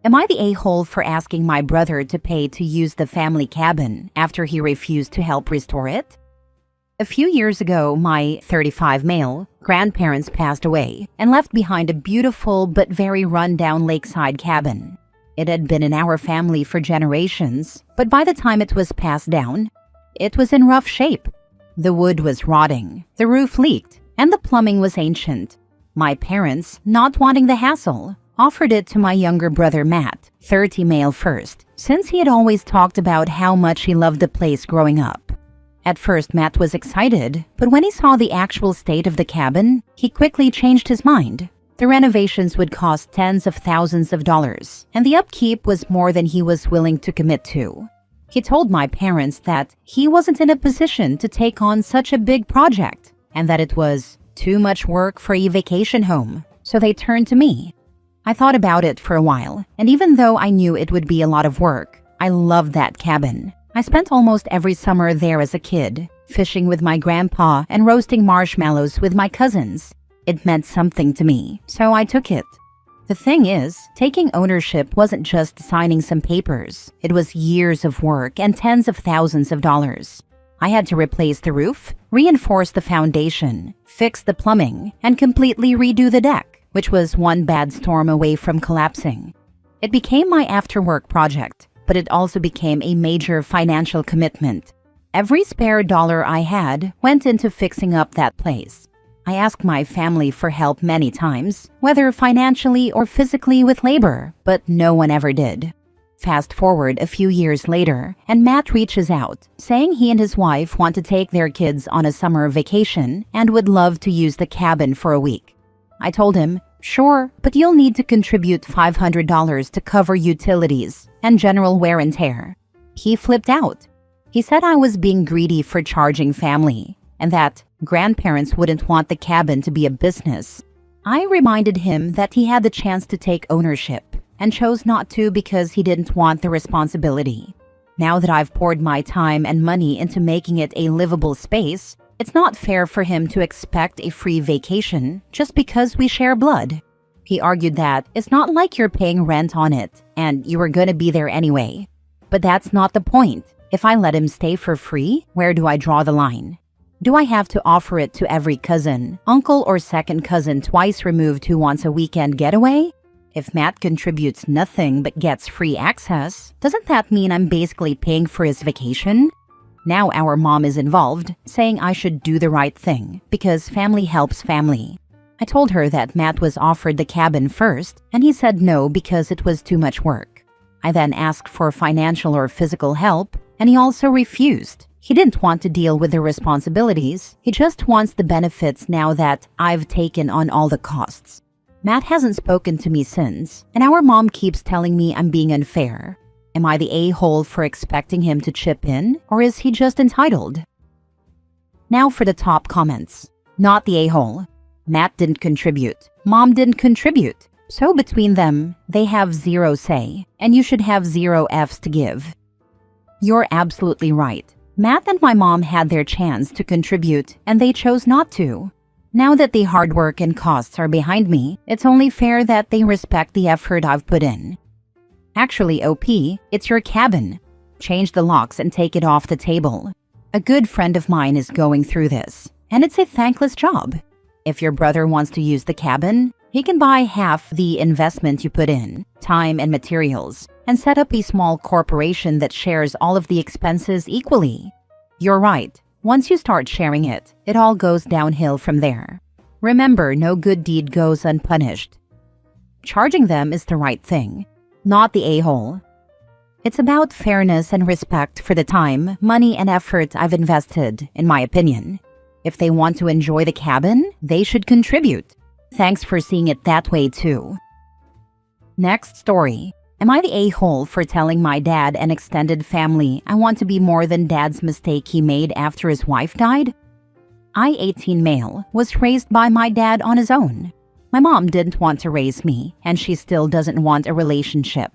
Am I the a-hole for asking my brother to pay to use the family cabin after he refused to help restore it? A few years ago, my 35 male grandparents passed away and left behind a beautiful but very run-down lakeside cabin. It had been in our family for generations, but by the time it was passed down, it was in rough shape. The wood was rotting, the roof leaked, and the plumbing was ancient. My parents, not wanting the hassle, offered it to my younger brother Matt, 30 male first, since he had always talked about how much he loved the place growing up. At first, Matt was excited, but when he saw the actual state of the cabin, he quickly changed his mind. The renovations would cost tens of thousands of dollars, and the upkeep was more than he was willing to commit to. He told my parents that he wasn't in a position to take on such a big project, and that it was too much work for a vacation home, so they turned to me. I thought about it for a while, and even though I knew it would be a lot of work, I loved that cabin. I spent almost every summer there as a kid, fishing with my grandpa and roasting marshmallows with my cousins. It meant something to me, so I took it. The thing is, taking ownership wasn't just signing some papers. It was years of work and tens of thousands of dollars. I had to replace the roof, reinforce the foundation, fix the plumbing, and completely redo the deck, which was one bad storm away from collapsing. It became my after-work project, but it also became a major financial commitment. Every spare dollar I had went into fixing up that place. I asked my family for help many times, whether financially or physically with labor, but no one ever did. Fast forward a few years later, and Matt reaches out, saying he and his wife want to take their kids on a summer vacation and would love to use the cabin for a week. I told him, sure, but you'll need to contribute $500 to cover utilities and general wear and tear. He flipped out. He said I was being greedy for charging family, and that grandparents wouldn't want the cabin to be a business. I reminded him that he had the chance to take ownership and chose not to because he didn't want the responsibility. Now that I've poured my time and money into making it a livable space, it's not fair for him to expect a free vacation just because we share blood. He argued that it's not like you're paying rent on it and you were gonna be there anyway. But that's not the point. If I let him stay for free, where do I draw the line? Do I have to offer it to every cousin, uncle, or second cousin twice removed who wants a weekend getaway? If Matt contributes nothing but gets free access, doesn't that mean I'm basically paying for his vacation? Now our mom is involved, saying I should do the right thing, because family helps family. I told her that Matt was offered the cabin first, and he said no because it was too much work. I then asked for financial or physical help, and he also refused. He didn't want to deal with the responsibilities, he just wants the benefits now that I've taken on all the costs. Matt hasn't spoken to me since, and our mom keeps telling me I'm being unfair. Am I the a-hole for expecting him to chip in, or is he just entitled? Now for the top comments. Not the a-hole. Matt didn't contribute. Mom didn't contribute. So between them, they have zero say, and you should have zero Fs to give. You're absolutely right. Matt and my mom had their chance to contribute, and they chose not to. Now that the hard work and costs are behind me, it's only fair that they respect the effort I've put in. Actually, OP, it's your cabin. Change the locks and take it off the table. A good friend of mine is going through this, and it's a thankless job. If your brother wants to use the cabin, he can buy half the investment you put in, time and materials, and set up a small corporation that shares all of the expenses equally. You're right. Once you start sharing it, it all goes downhill from there. Remember, no good deed goes unpunished. Charging them is the right thing, not the a-hole. It's about fairness and respect for the time, money, and effort I've invested, in my opinion. If they want to enjoy the cabin, they should contribute. Thanks for seeing it that way too. Next story. Am I the a-hole for telling my dad and extended family I want to be more than dad's mistake he made after his wife died? I, 18 male, was raised by my dad on his own. My mom didn't want to raise me, and she still doesn't want a relationship.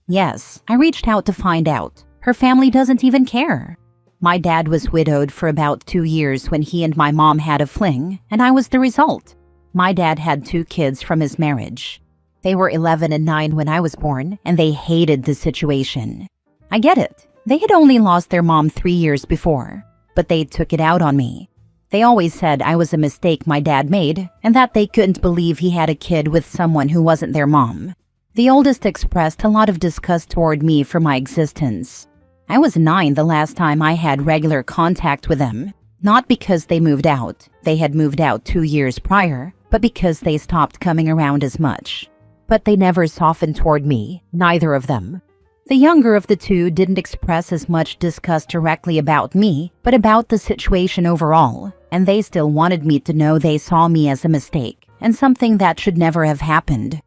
Yes, I reached out to find out. Her family doesn't even care. My dad was widowed for about 2 years when he and my mom had a fling, and I was the result. My dad had 2 kids from his marriage. They were 11 and 9 when I was born, and they hated the situation. I get it. They had only lost their mom 3 years before, but they took it out on me. They always said I was a mistake my dad made, and that they couldn't believe he had a kid with someone who wasn't their mom. The oldest expressed a lot of disgust toward me for my existence. I was 9 the last time I had regular contact with them, not because they moved out. They had moved out 2 years prior, but because they stopped coming around as much. But they never softened toward me, neither of them. The younger of the two didn't express as much disgust directly about me, but about the situation overall, and they still wanted me to know they saw me as a mistake, and something that should never have happened.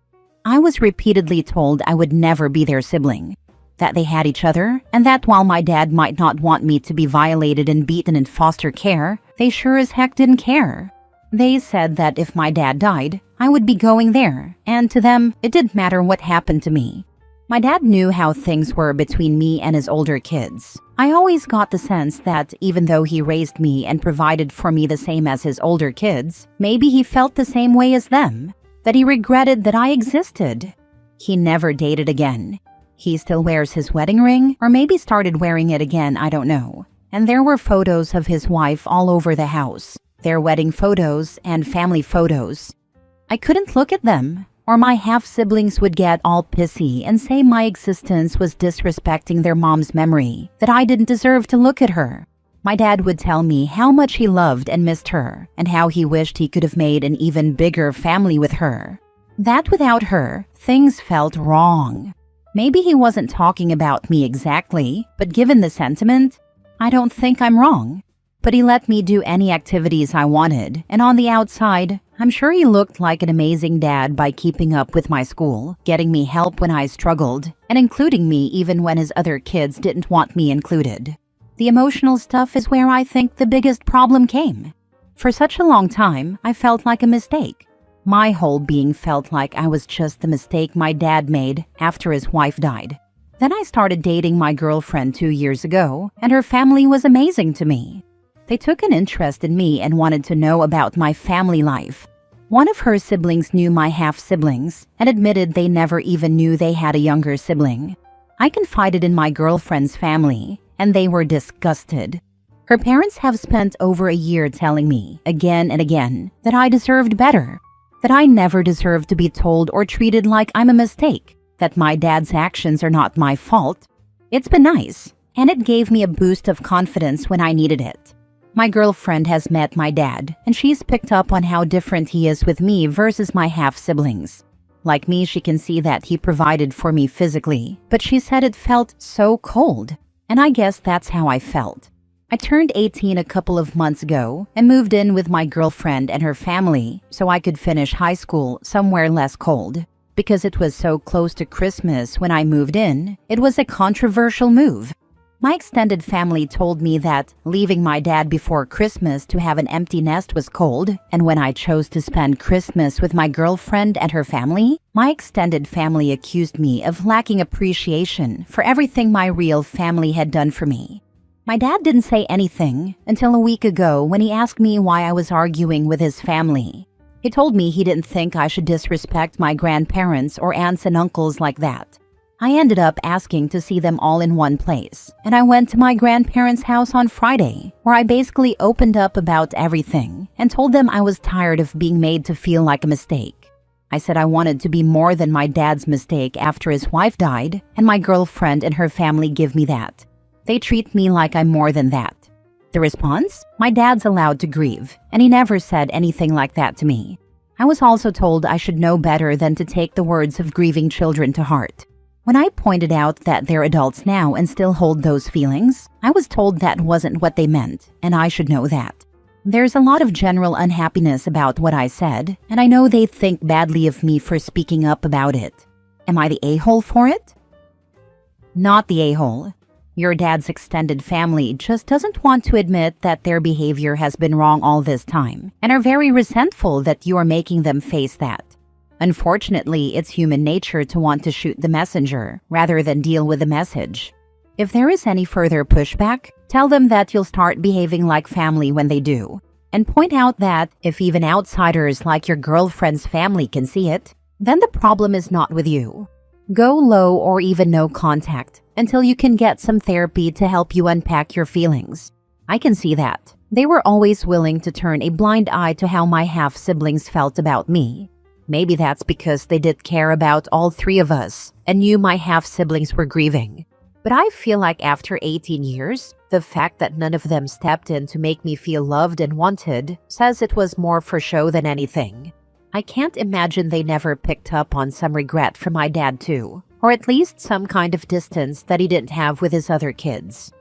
I was repeatedly told I would never be their sibling, that they had each other, and that while my dad might not want me to be violated and beaten in foster care, they sure as heck didn't care. They said that if my dad died, I would be going there, and to them, it didn't matter what happened to me. My dad knew how things were between me and his older kids. I always got the sense that even though he raised me and provided for me the same as his older kids, maybe he felt the same way as them, that he regretted that I existed. He never dated again. He still wears his wedding ring, or maybe started wearing it again, I don't know. And there were photos of his wife all over the house, their wedding photos and family photos. I couldn't look at them, or my half-siblings would get all pissy and say my existence was disrespecting their mom's memory, that I didn't deserve to look at her. My dad would tell me how much he loved and missed her, and how he wished he could have made an even bigger family with her. That without her, things felt wrong. Maybe he wasn't talking about me exactly, but given the sentiment, I don't think I'm wrong. But he let me do any activities I wanted, and on the outside, I'm sure he looked like an amazing dad by keeping up with my school, getting me help when I struggled, and including me even when his other kids didn't want me included. The emotional stuff is where I think the biggest problem came. For such a long time, I felt like a mistake. My whole being felt like I was just the mistake my dad made after his wife died. Then I started dating my girlfriend 2 years ago, and her family was amazing to me. They took an interest in me and wanted to know about my family life. One of her siblings knew my half-siblings and admitted they never even knew they had a younger sibling. I confided in my girlfriend's family, and they were disgusted. Her parents have spent over a year telling me, again and again, that I deserved better, that I never deserved to be told or treated like I'm a mistake, that my dad's actions are not my fault. It's been nice, and it gave me a boost of confidence when I needed it. My girlfriend has met my dad, and she's picked up on how different he is with me versus my half-siblings. Like me, she can see that he provided for me physically, but she said it felt so cold, and I guess that's how I felt. I turned 18 a couple of months ago and moved in with my girlfriend and her family so I could finish high school somewhere less cold. Because it was so close to Christmas when I moved in, it was a controversial move. My extended family told me that leaving my dad before Christmas to have an empty nest was cold, and when I chose to spend Christmas with my girlfriend and her family, my extended family accused me of lacking appreciation for everything my real family had done for me. My dad didn't say anything until a week ago when he asked me why I was arguing with his family. He told me he didn't think I should disrespect my grandparents or aunts and uncles like that. I ended up asking to see them all in one place, and I went to my grandparents' house on Friday, where I basically opened up about everything and told them I was tired of being made to feel like a mistake. I said I wanted to be more than my dad's mistake after his wife died, and my girlfriend and her family give me that. They treat me like I'm more than that. The response? My dad's allowed to grieve, and he never said anything like that to me. I was also told I should know better than to take the words of grieving children to heart. When I pointed out that they're adults now and still hold those feelings, I was told that wasn't what they meant, and I should know that. There's a lot of general unhappiness about what I said, and I know they think badly of me for speaking up about it. Am I the a-hole for it? Not the a-hole. Your dad's extended family just doesn't want to admit that their behavior has been wrong all this time, and are very resentful that you are making them face that. Unfortunately, it's human nature to want to shoot the messenger rather than deal with the message. If there is any further pushback, tell them that you'll start behaving like family when they do. And point out that if even outsiders like your girlfriend's family can see it, then the problem is not with you. Go low or even no contact until you can get some therapy to help you unpack your feelings. I can see that. They were always willing to turn a blind eye to how my half-siblings felt about me. Maybe that's because they did care about all three of us and knew my half-siblings were grieving. But I feel like after 18 years, the fact that none of them stepped in to make me feel loved and wanted says it was more for show than anything. I can't imagine they never picked up on some regret from my dad too, or at least some kind of distance that he didn't have with his other kids.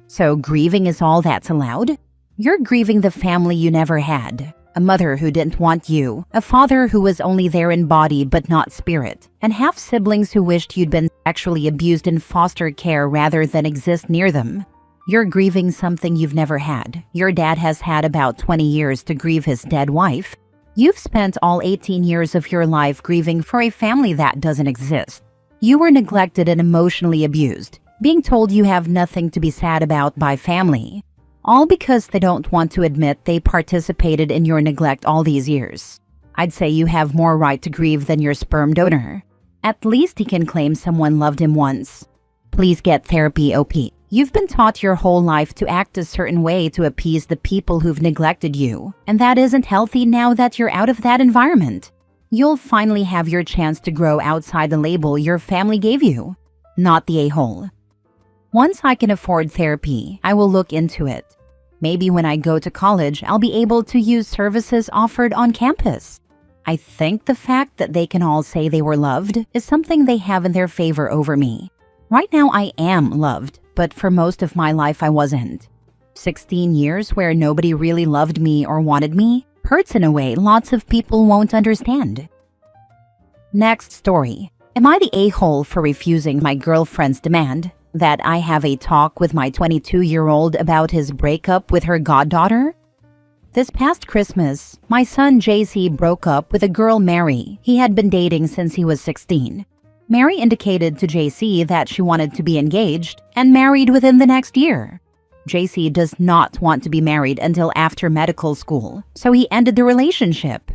So grieving is all that's allowed? You're grieving the family you never had. A mother who didn't want you, a father who was only there in body but not spirit, and half-siblings who wished you'd been sexually abused in foster care rather than exist near them. You're grieving something you've never had. Your dad has had about 20 years to grieve his dead wife. You've spent all 18 years of your life grieving for a family that doesn't exist. You were neglected and emotionally abused, being told you have nothing to be sad about by family. All because they don't want to admit they participated in your neglect all these years. I'd say you have more right to grieve than your sperm donor. At least he can claim someone loved him once. Please get therapy, OP. You've been taught your whole life to act a certain way to appease the people who've neglected you, and that isn't healthy now that you're out of that environment. You'll finally have your chance to grow outside the label your family gave you, not the a-hole. Once I can afford therapy, I will look into it. Maybe when I go to college, I'll be able to use services offered on campus. I think the fact that they can all say they were loved is something they have in their favor over me. Right now I am loved, but for most of my life I wasn't. 16 years where nobody really loved me or wanted me hurts in a way lots of people won't understand. Next story. Am I the a-hole for refusing my girlfriend's demand that I have a talk with my 22-year-old about his breakup with her goddaughter? This past Christmas, my son JC broke up with a girl Mary he had been dating since he was 16. Mary indicated to JC that she wanted to be engaged and married within the next year. JC does not want to be married until after medical school, so he ended the relationship.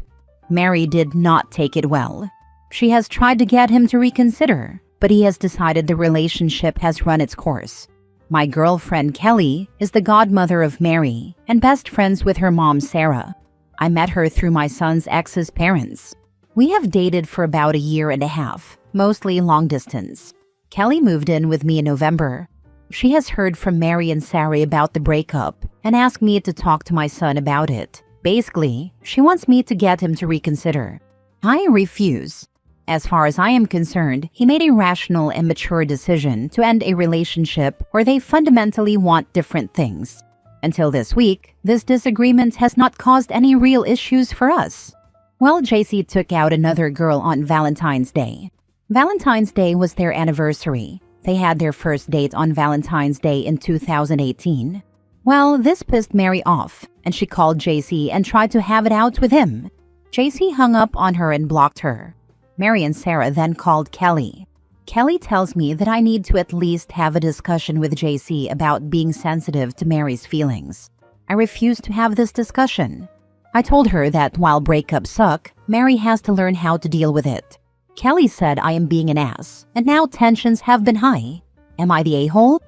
Mary did not take it well. She has tried to get him to reconsider, but he has decided the relationship has run its course. My girlfriend Kelly is the godmother of Mary and best friends with her mom Sarah. I met her through my son's ex's parents. We have dated for about a year and a half, mostly long distance. Kelly moved in with me in November. She has heard from Mary and Sarah about the breakup and asked me to talk to my son about it. Basically, she wants me to get him to reconsider. I refuse. As far as I am concerned, he made a rational and mature decision to end a relationship where they fundamentally want different things. Until this week, this disagreement has not caused any real issues for us. Well, JC took out another girl on Valentine's Day. Valentine's Day was their anniversary. They had their first date on Valentine's Day in 2018. Well, this pissed Mary off, and she called JC and tried to have it out with him. JC hung up on her and blocked her. Mary and Sarah then called Kelly. Kelly tells me that I need to at least have a discussion with JC about being sensitive to Mary's feelings. I refuse to have this discussion. I told her that while breakups suck, Mary has to learn how to deal with it. Kelly said I am being an ass, and now tensions have been high. Am I the a-hole?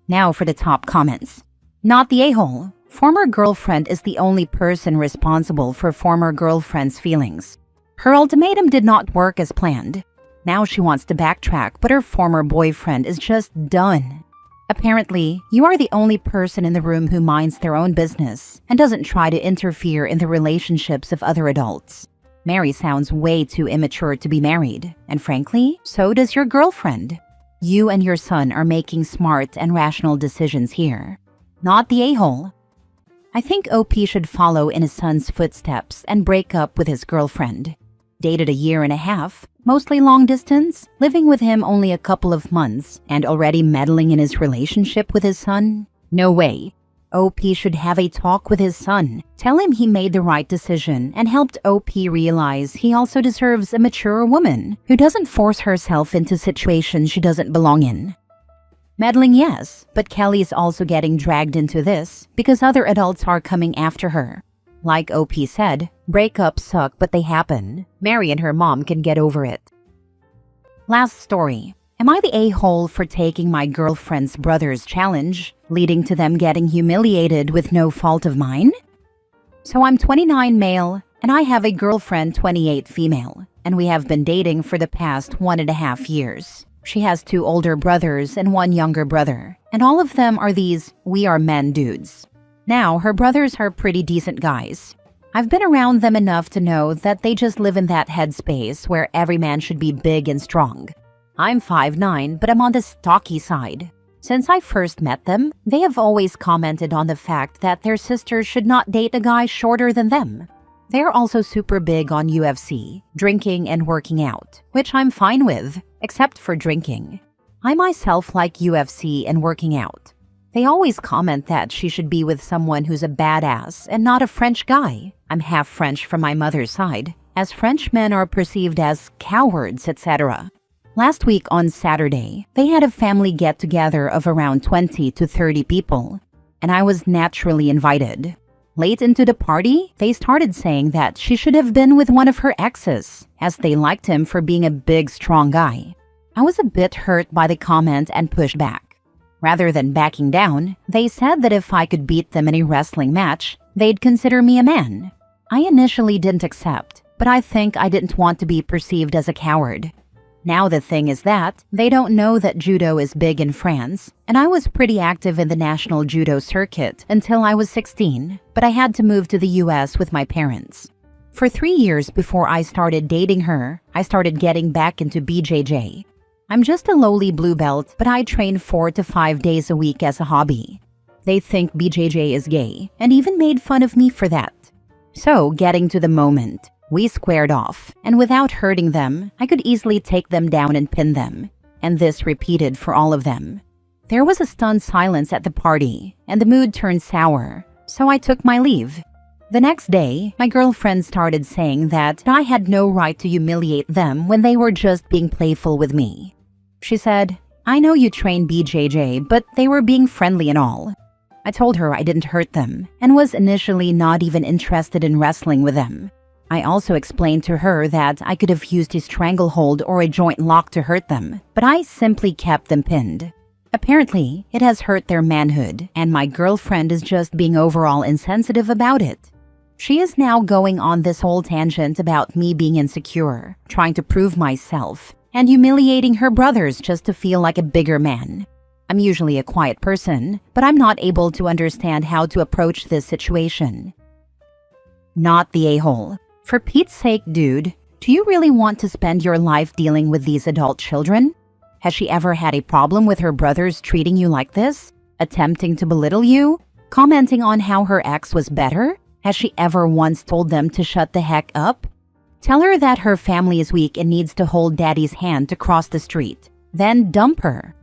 Now for the top comments. Not the a-hole. Former girlfriend is the only person responsible for former girlfriend's feelings. Her ultimatum did not work as planned. Now she wants to backtrack, but her former boyfriend is just done. Apparently, you are the only person in the room who minds their own business and doesn't try to interfere in the relationships of other adults. Mary sounds way too immature to be married, and frankly, so does your girlfriend. You and your son are making smart and rational decisions here. Not the a-hole. I think OP should follow in his son's footsteps and break up with his girlfriend. Dated a year and a half, mostly long distance, living with him only a couple of months, and already meddling in his relationship with his son? No way. OP should have a talk with his son, tell him he made the right decision, and helped OP realize he also deserves a mature woman who doesn't force herself into situations she doesn't belong in. Meddling, yes, but Kelly is also getting dragged into this because other adults are coming after her. Like OP said, breakups suck but they happen. Mary and her mom can get over it. Last story. Am I the a-hole for taking my girlfriend's brother's challenge, leading to them getting humiliated with no fault of mine? So I'm 29 male, and I have a girlfriend 28 female, and we have been dating for the past 1.5 years. She has 2 older brothers and 1 younger brother, and all of them are these "we are men" dudes. Now, her brothers are pretty decent guys. I've been around them enough to know that they just live in that headspace where every man should be big and strong. I'm 5'9", but I'm on the stocky side. Since I first met them, they have always commented on the fact that their sisters should not date a guy shorter than them. They're also super big on UFC, drinking and working out, which I'm fine with, except for drinking. I myself like UFC and working out. They always comment that she should be with someone who's a badass and not a French guy. I'm half French from my mother's side, as French men are perceived as cowards, etc. Last week on Saturday, they had a family get-together of around 20 to 30 people, and I was naturally invited. Late into the party, they started saying that she should have been with one of her exes, as they liked him for being a big, strong guy. I was a bit hurt by the comment and pushed back. Rather than backing down, they said that if I could beat them in a wrestling match, they'd consider me a man. I initially didn't accept, but I think I didn't want to be perceived as a coward. Now the thing is that they don't know that judo is big in France, and I was pretty active in the national judo circuit until I was 16, but I had to move to the US with my parents. For 3 years before I started dating her, I started getting back into BJJ. I'm just a lowly blue belt, but I train 4 to 5 days a week as a hobby. They think BJJ is gay, and even made fun of me for that. So, getting to the moment, we squared off, and without hurting them, I could easily take them down and pin them, and this repeated for all of them. There was a stunned silence at the party, and the mood turned sour, so I took my leave. The next day, my girlfriend started saying that I had no right to humiliate them when they were just being playful with me. She said, "I know you train BJJ, but they were being friendly and all." I told her I didn't hurt them, and was initially not even interested in wrestling with them. I also explained to her that I could have used a stranglehold or a joint lock to hurt them, but I simply kept them pinned. Apparently, it has hurt their manhood, and my girlfriend is just being overall insensitive about it. She is now going on this whole tangent about me being insecure, trying to prove myself, and humiliating her brothers just to feel like a bigger man. I'm usually a quiet person, but I'm not able to understand how to approach this situation. Not the a-hole. For Pete's sake, dude, do you really want to spend your life dealing with these adult children? Has she ever had a problem with her brothers treating you like this? Attempting to belittle you? Commenting on how her ex was better? Has she ever once told them to shut the heck up? Tell her that her family is weak and needs to hold daddy's hand to cross the street. Then dump her.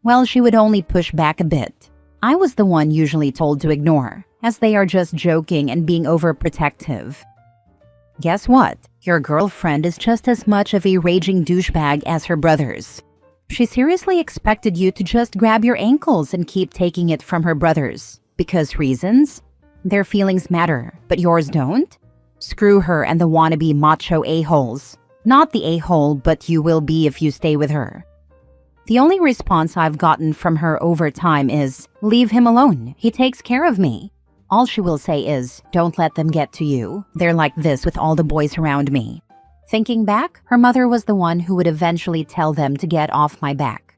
Well, she would only push back a bit. I was the one usually told to ignore, as they are just joking and being overprotective. Guess what? Your girlfriend is just as much of a raging douchebag as her brothers. She seriously expected you to just grab your ankles and keep taking it from her brothers. Because reasons? Their feelings matter, but yours don't? Screw her and the wannabe macho a-holes. Not the a-hole, but you will be if you stay with her. The only response I've gotten from her over time is, "Leave him alone, he takes care of me." All she will say is, "Don't let them get to you. They're like this with all the boys around me." Thinking back, her mother was the one who would eventually tell them to get off my back.